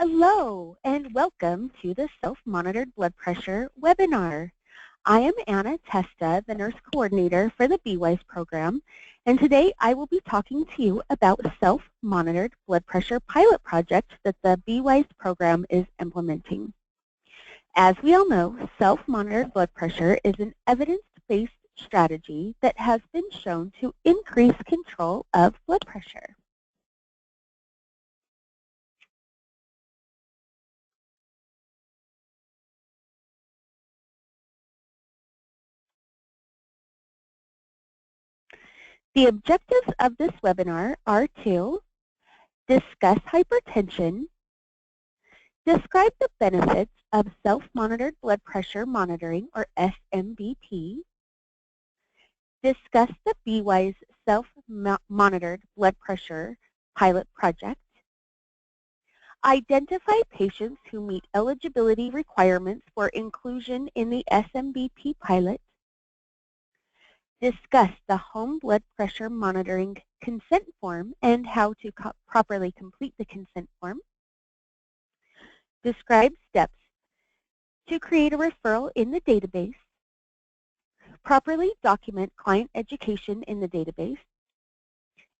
Hello and welcome to the Self-Monitored Blood Pressure webinar. I am Anna Testa, the nurse coordinator for the BEWISE program, and today I will be talking to you about self-monitored blood pressure pilot project that the BEWISE program is implementing. As we all know, self-monitored blood pressure is an evidence-based strategy that has been shown to increase control of blood pressure. The objectives of this webinar are to discuss hypertension, describe the benefits of self-monitored blood pressure monitoring, or SMBP, discuss the BEWISE self-monitored blood pressure pilot project, identify patients who meet eligibility requirements for inclusion in the SMBP pilot, discuss the home blood pressure monitoring consent form and how to properly complete the consent form, describe steps to create a referral in the database, properly document client education in the database,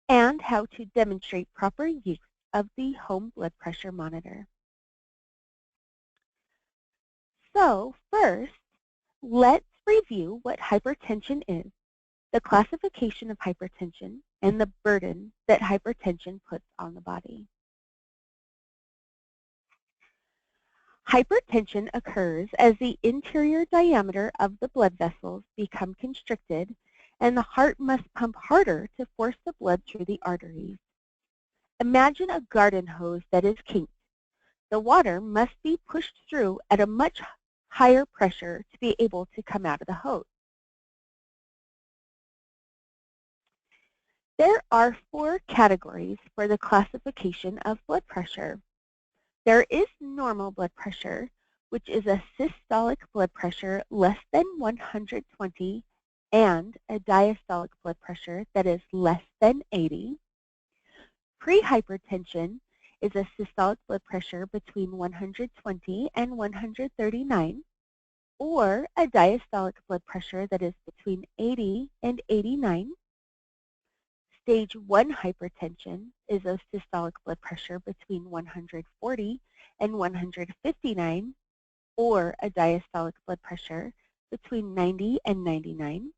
and how to demonstrate proper use of the home blood pressure monitor. So first, let's review what hypertension is, the classification of hypertension, and the burden that hypertension puts on the body. Hypertension occurs as the interior diameter of the blood vessels become constricted and the heart must pump harder to force the blood through the arteries. Imagine a garden hose that is kinked. The water must be pushed through at a much higher pressure to be able to come out of the hose. There are 4 categories for the classification of blood pressure. There is normal blood pressure, which is a systolic blood pressure less than 120, and a diastolic blood pressure that is less than 80. Prehypertension is a systolic blood pressure between 120 and 139, or a diastolic blood pressure that is between 80 and 89. Stage 1 hypertension is a systolic blood pressure between 140 and 159, or a diastolic blood pressure between 90 and 99.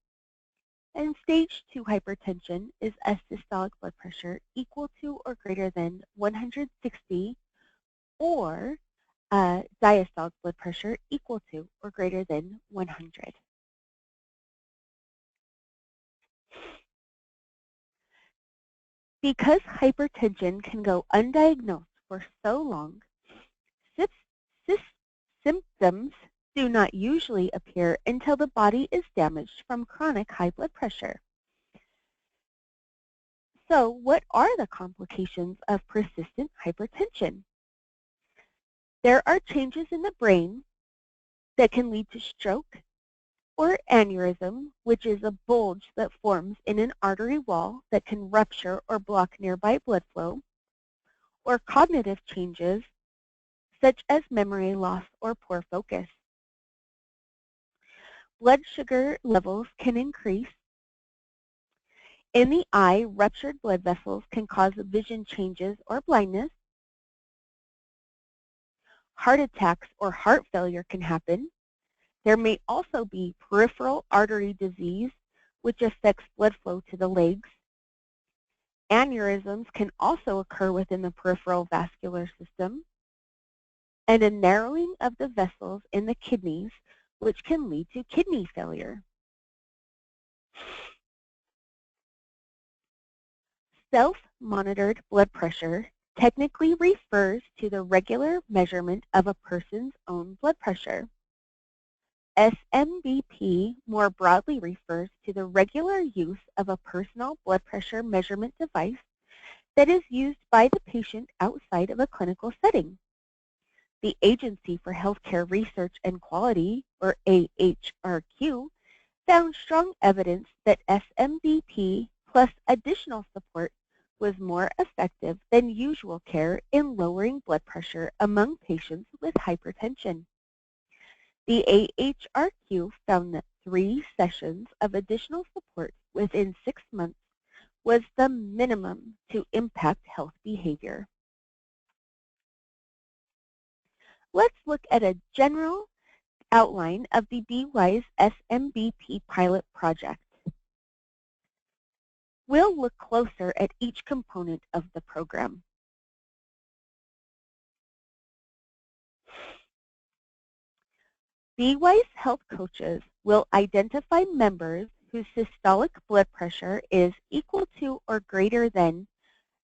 And stage 2 hypertension is a systolic blood pressure equal to or greater than 160, or a diastolic blood pressure equal to or greater than 100. Because hypertension can go undiagnosed for so long, symptoms do not usually appear until the body is damaged from chronic high blood pressure. So what are the complications of persistent hypertension? There are changes in the brain that can lead to stroke or aneurysm, which is a bulge that forms in an artery wall that can rupture or block nearby blood flow, or cognitive changes such as memory loss or poor focus. Blood sugar levels can increase. In the eye, ruptured blood vessels can cause vision changes or blindness. Heart attacks or heart failure can happen. There may also be peripheral artery disease, which affects blood flow to the legs. Aneurysms can also occur within the peripheral vascular system, and a narrowing of the vessels in the kidneys, which can lead to kidney failure. Self-monitored blood pressure technically refers to the regular measurement of a person's own blood pressure. SMBP more broadly refers to the regular use of a personal blood pressure measurement device that is used by the patient outside of a clinical setting. The Agency for Healthcare Research and Quality, or AHRQ, found strong evidence that SMBP plus additional support was more effective than usual care in lowering blood pressure among patients with hypertension. The AHRQ found that 3 sessions of additional support within 6 months was the minimum to impact health behavior. Let's look at a general outline of the BEWISE SMBP pilot project. We'll look closer at each component of the program. BEWISE health coaches will identify members whose systolic blood pressure is equal to or greater than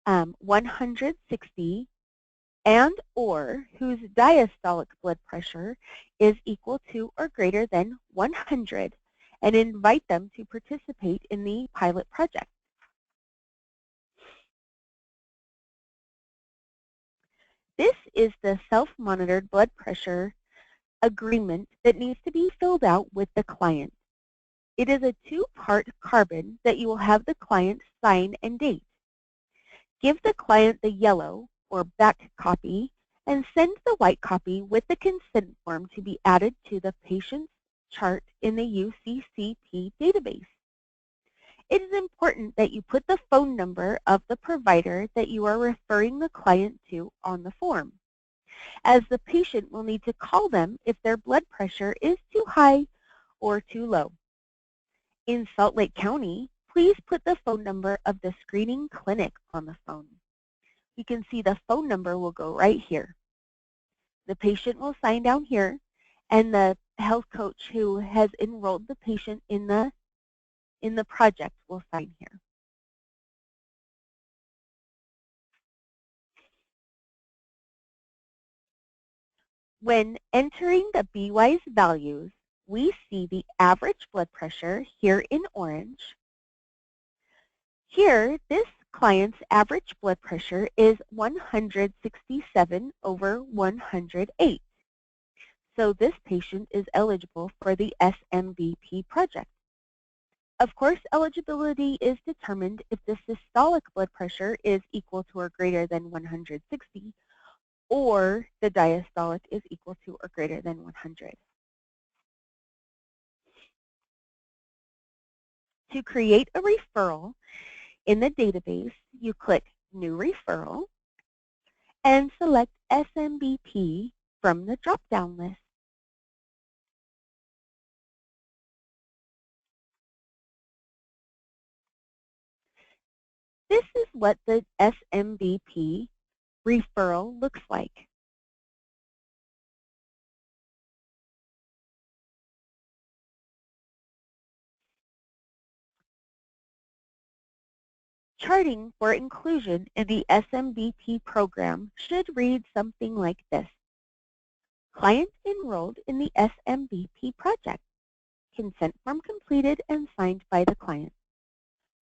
160 and or whose diastolic blood pressure is equal to or greater than 100 and invite them to participate in the pilot project. This is the self-monitored blood pressure agreement that needs to be filled out with the client. It is a 2-part carbon that you will have the client sign and date. Give the client the yellow or back copy and send the white copy with the consent form to be added to the patient's chart in the UCCP database. It is important that you put the phone number of the provider that you are referring the client to on the form, as the patient will need to call them if their blood pressure is too high or too low. In Salt Lake County, please put the phone number of the screening clinic on the phone. You can see the phone number will go right here. The patient will sign down here, and the health coach who has enrolled the patient in the project will sign here. When entering the BEWISE values, we see the average blood pressure here in orange. Here, this client's average blood pressure is 167/108. So this patient is eligible for the SMBP project. Of course, eligibility is determined if the systolic blood pressure is equal to or greater than 160, or the diastolic is equal to or greater than 100. To create a referral in the database, you click New Referral and select SMBP from the drop-down list. This is what the SMBP referral looks like. Charting for inclusion in the SMBP program should read something like this. Client enrolled in the SMBP project. Consent form completed and signed by the client.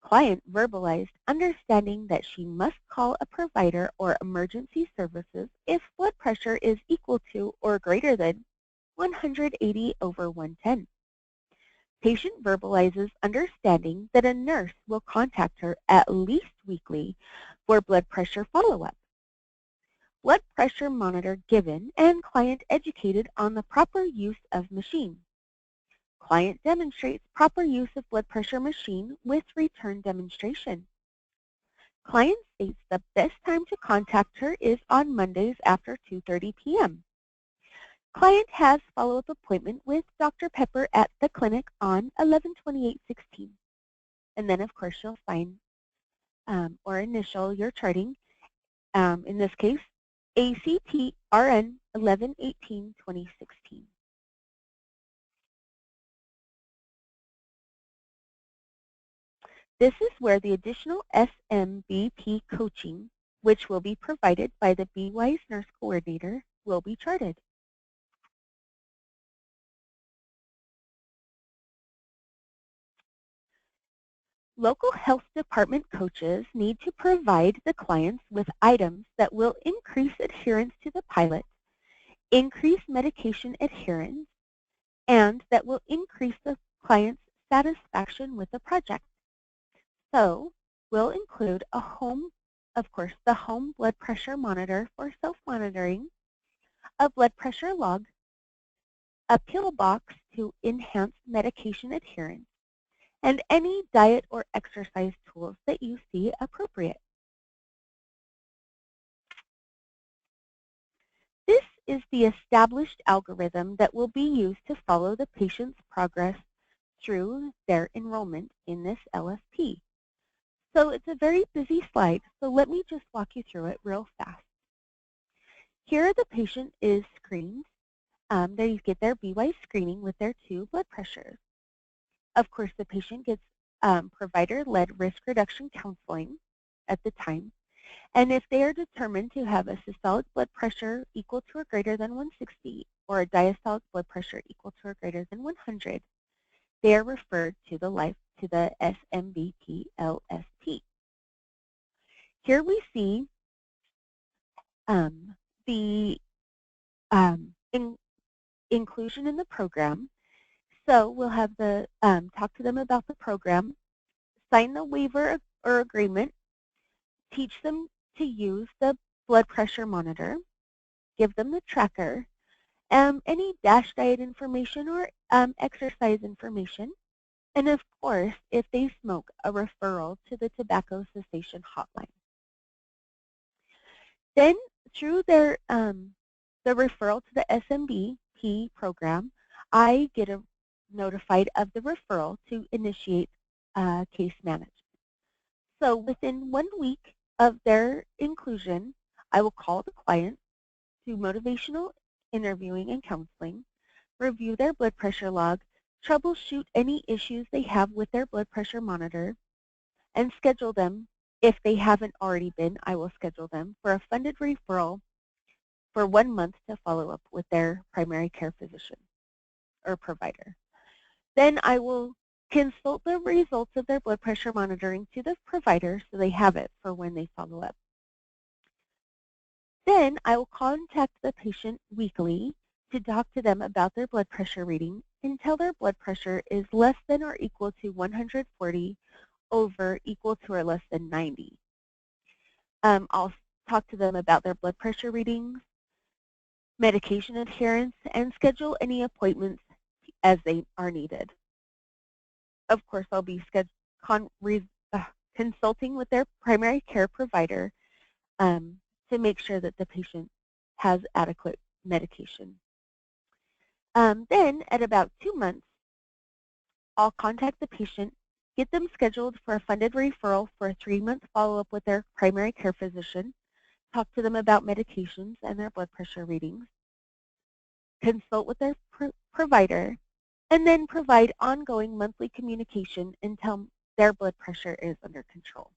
Client verbalized understanding that she must call a provider or emergency services if blood pressure is equal to or greater than 180/110. Patient verbalizes understanding that a nurse will contact her at least weekly for blood pressure follow-up. Blood pressure monitor given and client educated on the proper use of machine. Client demonstrates proper use of blood pressure machine with return demonstration. Client states the best time to contact her is on Mondays after 2:30 p.m. Client has follow-up appointment with Dr. Pepper at the clinic on 11/28/16. And then, of course, you'll sign or initial your charting. In this case, ACT RN 11/18/2016. This is where the additional SMBP coaching, which will be provided by the BEWISE nurse coordinator, will be charted. Local health department coaches need to provide the clients with items that will increase adherence to the pilot, increase medication adherence, and that will increase the client's satisfaction with the project. So, we'll include a home of course, the home blood pressure monitor for self-monitoring, a blood pressure log, a pill box to enhance medication adherence, and any diet or exercise tools that you see appropriate. This is the established algorithm that will be used to follow the patient's progress through their enrollment in this LSP. So it's a very busy slide, so let me just walk you through it real fast. Here the patient is screened. They get their BEWISE screening with their 2 blood pressures. Of course, the patient gets provider-led risk reduction counseling at the time. And if they are determined to have a systolic blood pressure equal to or greater than 160 or a diastolic blood pressure equal to or greater than 100, they are referred to the SMBP LSP. Here we see the inclusion in the program. So we'll have the talk to them about the program, sign the waiver or agreement, teach them to use the blood pressure monitor, give them the tracker, any DASH diet information or exercise information, and of course, if they smoke, a referral to the tobacco cessation hotline. Then through their the referral to the SMBP program, I get notified of the referral to initiate case management. So within 1 week of their inclusion, I will call the client, do motivational interviewing and counseling, review their blood pressure log, troubleshoot any issues they have with their blood pressure monitor, and schedule them. If they haven't already been, I will schedule them for a funded referral for 1 month to follow up with their primary care physician or provider. Then I will consult the results of their blood pressure monitoring to the provider so they have it for when they follow up. Then I will contact the patient weekly to talk to them about their blood pressure reading until their blood pressure is less than or equal to 140 over equal to or less than 90. I'll talk to them about their blood pressure readings, medication adherence, and schedule any appointments as they are needed. Of course, I'll be consulting with their primary care provider to make sure that the patient has adequate medication. Then, at about 2 months, I'll contact the patient, get them scheduled for a funded referral for a 3-month follow-up with their primary care physician, talk to them about medications and their blood pressure readings, consult with their provider, and then provide ongoing monthly communication until their blood pressure is under control.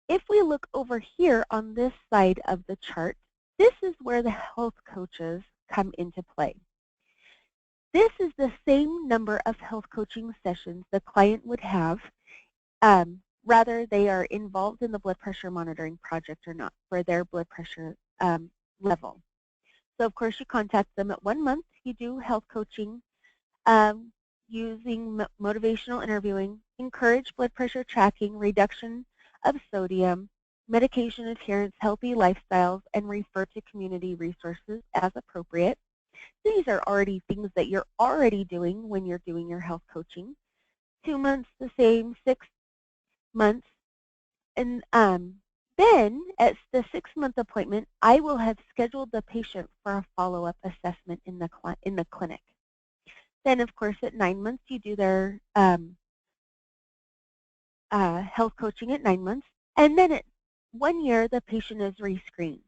If we look over here on this side of the chart, this is where the health coaches come into play. This is the same number of health coaching sessions the client would have, rather they are involved in the blood pressure monitoring project or not, for their blood pressure level. So of course you contact them at 1 month, you do health coaching using motivational interviewing, encourage blood pressure tracking, reduction of sodium, medication adherence, healthy lifestyles, and refer to community resources as appropriate. These are already things that you're already doing when you're doing your health coaching. 2 months the same, 6 months. And then at the 6-month appointment, I will have scheduled the patient for a follow-up assessment in the clinic. Then of course at 9 months you do their health coaching at 9 months. And then at 1 year the patient is rescreened.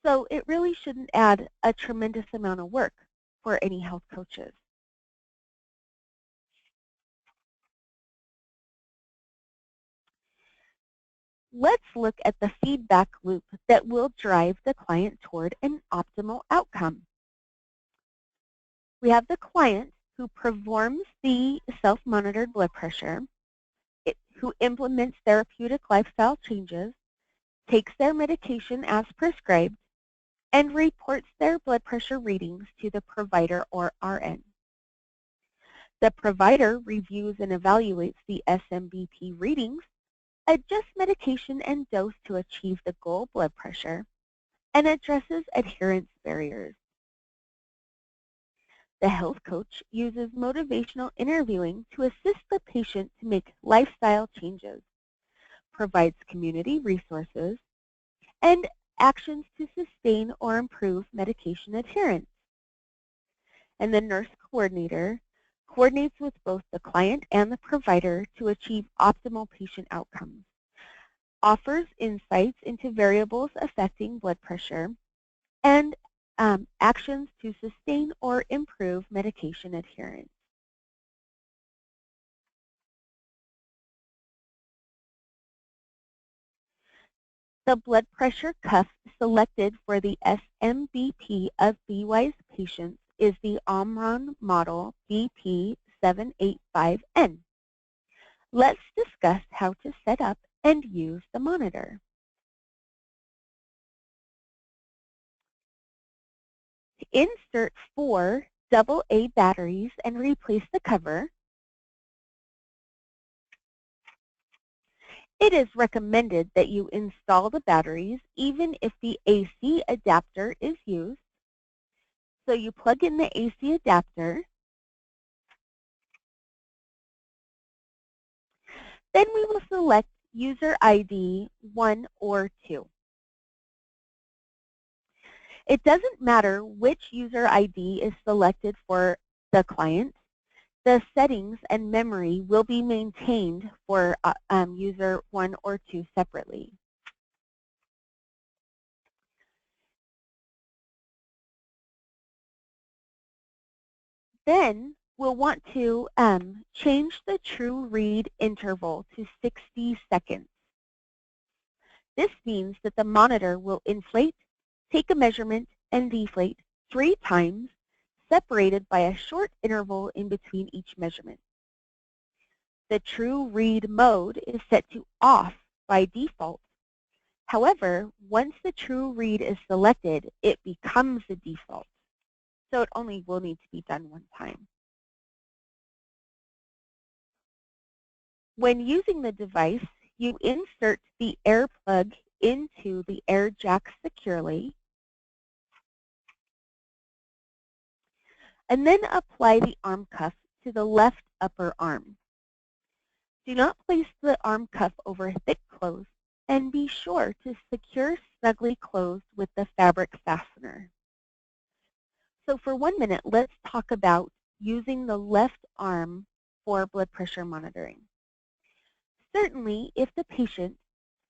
So it really shouldn't add a tremendous amount of work for any health coaches. Let's look at the feedback loop that will drive the client toward an optimal outcome. We have the client who performs the self-monitored blood pressure, who implements therapeutic lifestyle changes, takes their medication as prescribed, and reports their blood pressure readings to the provider or RN. The provider reviews and evaluates the SMBP readings adjusts medication and dose to achieve the goal blood pressure, and addresses adherence barriers. The health coach uses motivational interviewing to assist the patient to make lifestyle changes, provides community resources, and actions to sustain or improve medication adherence. And the nurse coordinator coordinates with both the client and the provider to achieve optimal patient outcomes, offers insights into variables affecting blood pressure, and actions to sustain or improve medication adherence. The blood pressure cuff selected for the SMBP of BEWISE patients is the Omron model BP785N. Let's discuss how to set up and use the monitor. Insert 4 AA batteries and replace the cover. It is recommended that you install the batteries even if the AC adapter is used. So you plug in the AC adapter. Then we will select user ID 1 or 2. It doesn't matter which user ID is selected for the client. The settings and memory will be maintained for user 1 or 2 separately. Then we'll want to change the TRUREAD interval to 60 seconds. This means that the monitor will inflate, take a measurement, and deflate 3 times, separated by a short interval in between each measurement. The TRUREAD mode is set to off by default. However, once the TRUREAD is selected, it becomes the default. So it only will need to be done one time. When using the device, you insert the air plug into the air jack securely, and then apply the arm cuff to the left upper arm. Do not place the arm cuff over thick clothes, and be sure to secure snugly closed with the fabric fastener. So for 1 minute, let's talk about using the left arm for blood pressure monitoring. Certainly, if the patient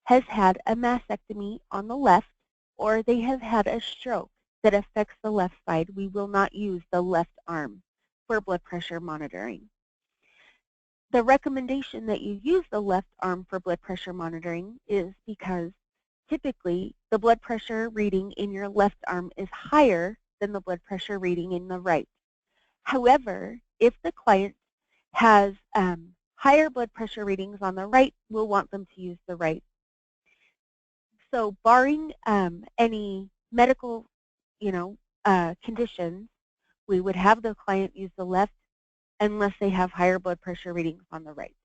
has had a mastectomy on the left, or they have had a stroke that affects the left side, we will not use the left arm for blood pressure monitoring. The recommendation that you use the left arm for blood pressure monitoring is because typically the blood pressure reading in your left arm is higher than the blood pressure reading in the right. However, if the client has higher blood pressure readings on the right, we'll want them to use the right. So barring any medical, conditions, we would have the client use the left unless they have higher blood pressure readings on the right.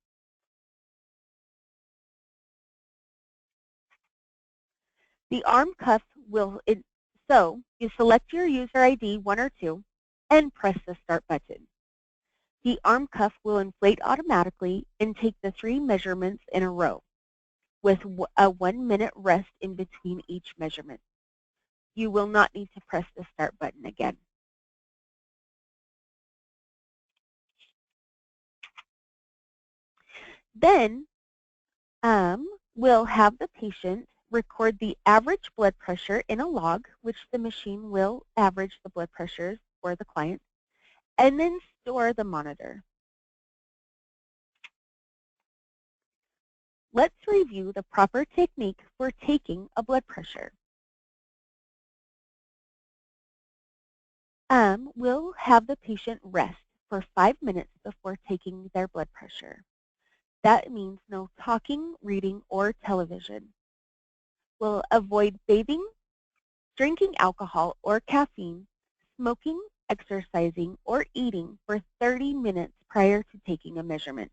The arm cuff so you select your user ID 1 or 2 and press the start button. The arm cuff will inflate automatically and take the 3 measurements in a row with a 1 minute rest in between each measurement. You will not need to press the start button again. Then we'll have the patient record the average blood pressure in a log, which the machine will average the blood pressures for the client, and then store the monitor. Let's review the proper technique for taking a blood pressure. We'll have the patient rest for 5 minutes before taking their blood pressure. That means no talking, reading, or television. We'll avoid bathing, drinking alcohol or caffeine, smoking, exercising, or eating for 30 minutes prior to taking a measurement.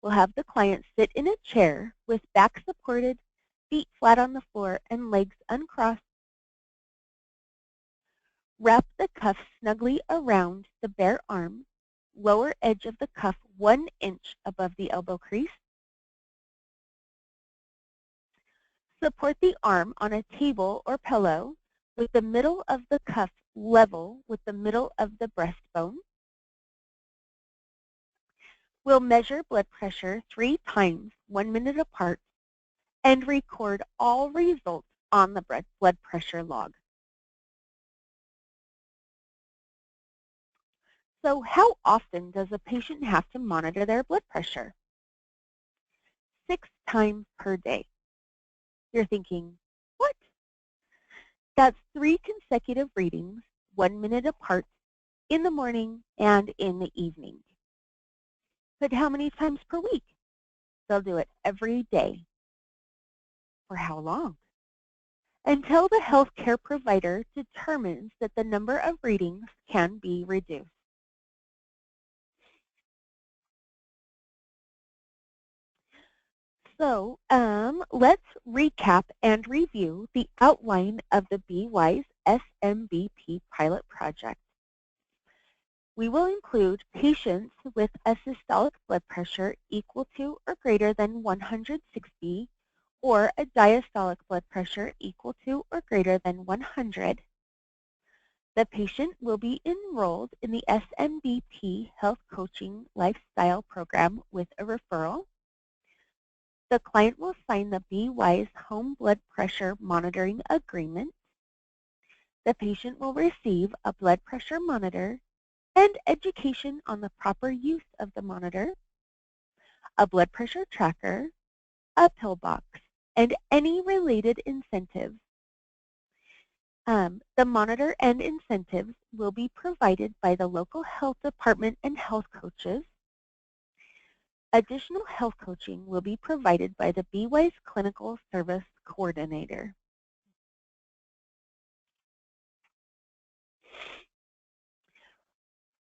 We'll have the client sit in a chair with back supported, feet flat on the floor, and legs uncrossed. Wrap the cuff snugly around the bare arm, lower edge of the cuff 1 inch above the elbow crease. Support the arm on a table or pillow with the middle of the cuff level with the middle of the breastbone. We'll measure blood pressure 3 times, 1 minute apart, and record all results on the blood pressure log. So how often does a patient have to monitor their blood pressure? 6 times per day. You're thinking, what? That's 3 consecutive readings, 1 minute apart, in the morning and in the evening. But how many times per week? They'll do it every day. For how long? Until the healthcare provider determines that the number of readings can be reduced. So let's recap and review the outline of the BEWISE SMBP pilot project. We will include patients with a systolic blood pressure equal to or greater than 160 or a diastolic blood pressure equal to or greater than 100. The patient will be enrolled in the SMBP Health Coaching Lifestyle Program with a referral. The client will sign the BEWISE Home Blood Pressure Monitoring Agreement. The patient will receive a blood pressure monitor and education on the proper use of the monitor, a blood pressure tracker, a pill box, and any related incentives. The monitor and incentives will be provided by the local health department and health coaches. Additional health coaching will be provided by the BEWISE Clinical Service Coordinator.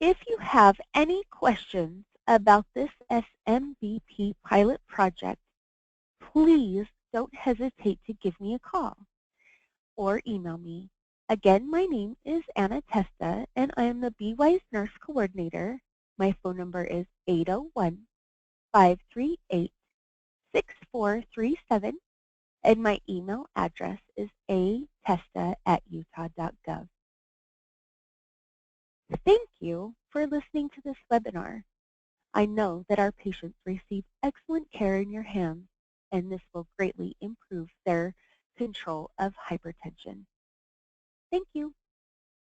If you have any questions about this SMBP pilot project, please don't hesitate to give me a call or email me. Again, my name is Anna Testa, and I am the BEWISE Nurse Coordinator. My phone number is 801-538-6437, and my email address is atesta@utah.gov. Thank you for listening to this webinar. I know that our patients receive excellent care in your hands, and this will greatly improve their control of hypertension. Thank you.